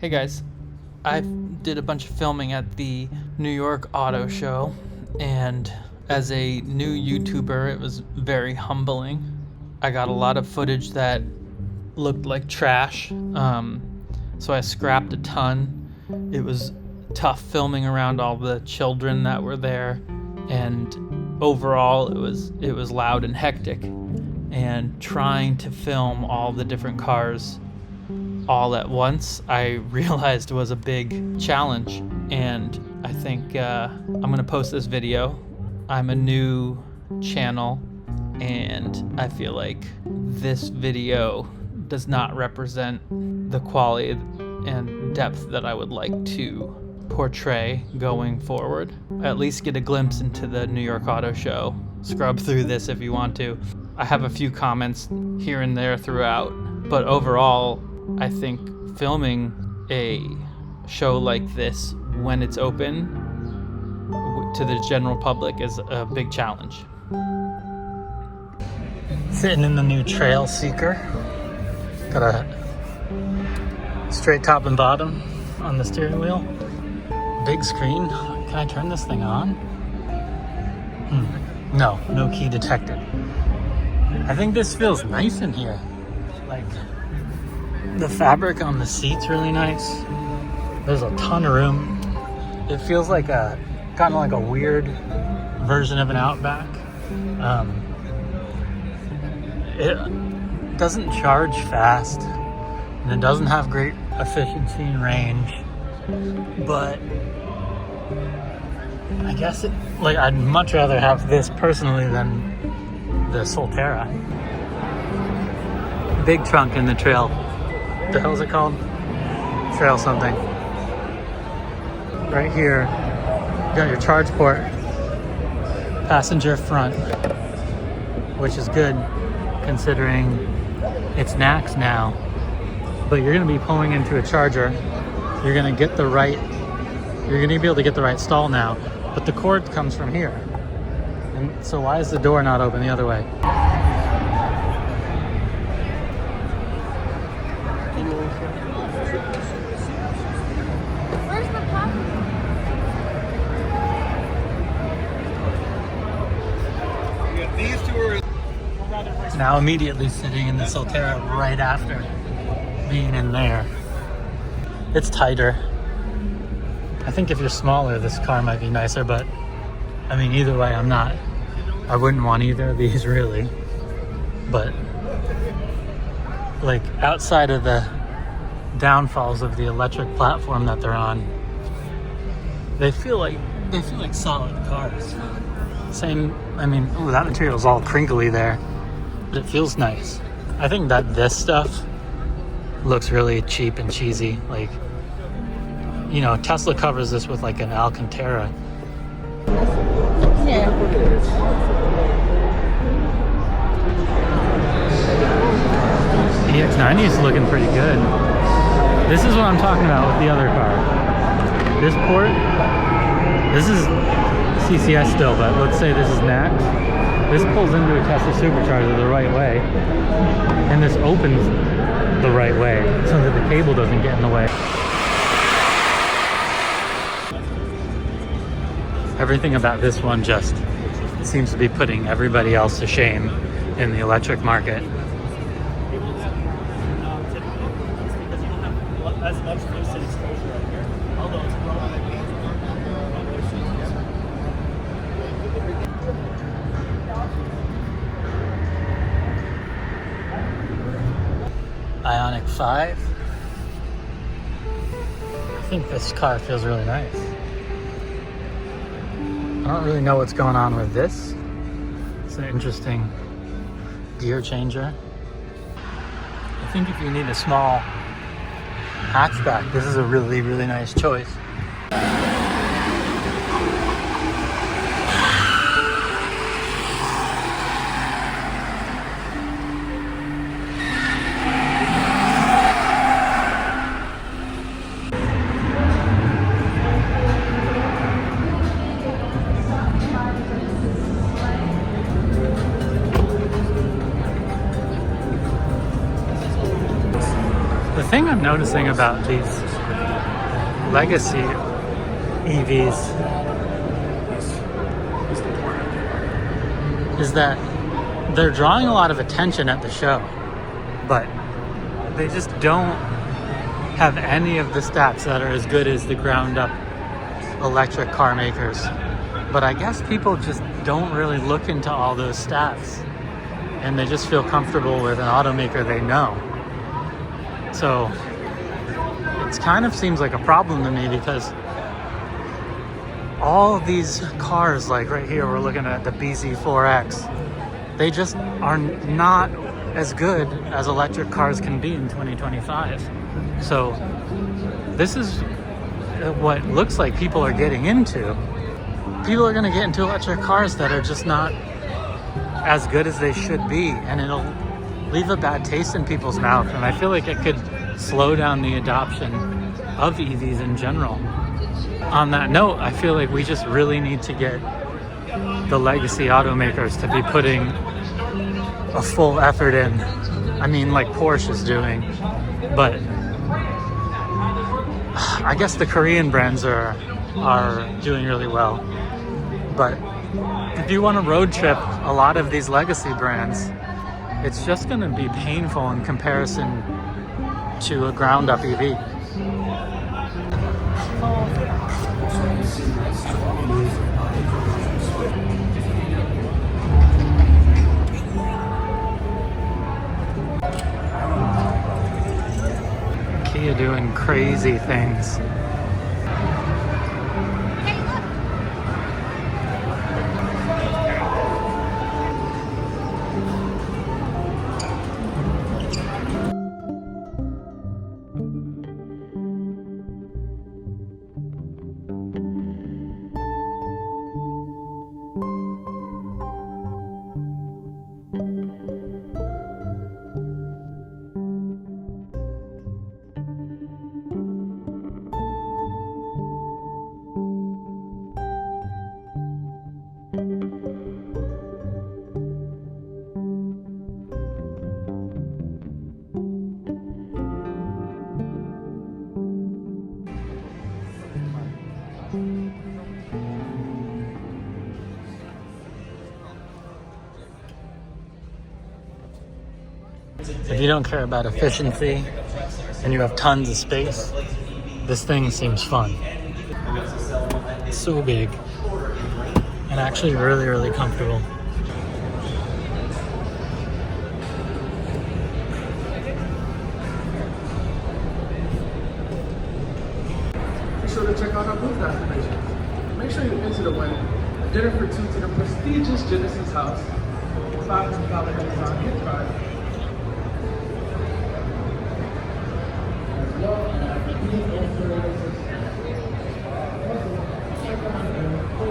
Hey guys, I did a bunch of filming at the New York Auto Show, and as a new YouTuber, it was very humbling. I got a lot of footage that looked like trash, so I scrapped a ton. It was tough filming around all the children that were there, and overall it was loud and hectic. And trying to film all the different cars all at once, I realized was a big challenge, and I think I'm gonna post this video. I'm a new channel, and I feel like this video does not represent the quality and depth that I would like to portray going forward. At least get a glimpse into the New York Auto Show. Scrub through this if you want to. I have a few comments here and there throughout, but overall, I think filming a show like this when it's open to the general public is a big challenge. Sitting in the new Trail Seeker. Got a straight top and bottom on the steering wheel. Big screen. Can I turn this thing on? No key detected. I think this feels nice in here. Like, the fabric on the seat's really nice. There's a ton of room. It feels like kind of like a weird version of an Outback. It doesn't charge fast, and it doesn't have great efficiency and range. But I guess I'd much rather have this personally than the Solterra. Big trunk in the Trail. What the hell is it called? Trail something. Right here, you got your charge port, passenger front, which is good considering it's NACS now. But you're gonna be pulling into a charger. You're gonna be able to get the right stall now, but the cord comes from here. And so why is the door not open the other way? Where's the pop? These two are Now immediately sitting in the Solterra right after being in there. It's tighter. I think if you're smaller, this car might be nicer, but I mean, either way, I wouldn't want either of these really. But like, outside of the downfalls of the electric platform that they're on, they feel like solid cars. Same, I mean, that material's all crinkly there, but it feels nice. I think that this stuff looks really cheap and cheesy. Like, you know, Tesla covers this with like an Alcantara. Yeah. The EX90 is looking pretty good. This is what I'm talking about with the other car. This port, this is CCS still, but let's say this is NACS. This pulls into a Tesla supercharger the right way, and this opens the right way so that the cable doesn't get in the way. Everything about this one just seems to be putting everybody else to shame in the electric market. Ioniq 5. I think this car feels really nice. I don't really know what's going on with this. It's an interesting gear changer. I think if you need a small hatchback, this is a really, really nice choice. The thing I'm noticing about these legacy EVs is that they're drawing a lot of attention at the show, but they just don't have any of the stats that are as good as the ground up electric car makers. But I guess people just don't really look into all those stats, and they just feel comfortable with an automaker they know. So it kind of seems like a problem to me, because all of these cars, like right here, we're looking at the BZ4X, they just are not as good as electric cars can be in 2025. So this is what looks like people are getting into. People are going to get into electric cars that are just not as good as they should be, and it'll leave a bad taste in people's mouth. And I feel like it could slow down the adoption of EVs in general. On that note, I feel like we just really need to get the legacy automakers to be putting a full effort in. I mean, like Porsche is doing, but I guess the Korean brands are doing really well. But if you want to road trip a lot of these legacy brands, it's just going to be painful in comparison to a ground up EV. Kia doing crazy things. If you don't care about efficiency and you have tons of space, this thing seems fun. It's so big and actually really, really comfortable. Be sure to check out our booth activations. Make sure you enter to win a dinner for two to the prestigious Genesis House, $500 Amazon gift card,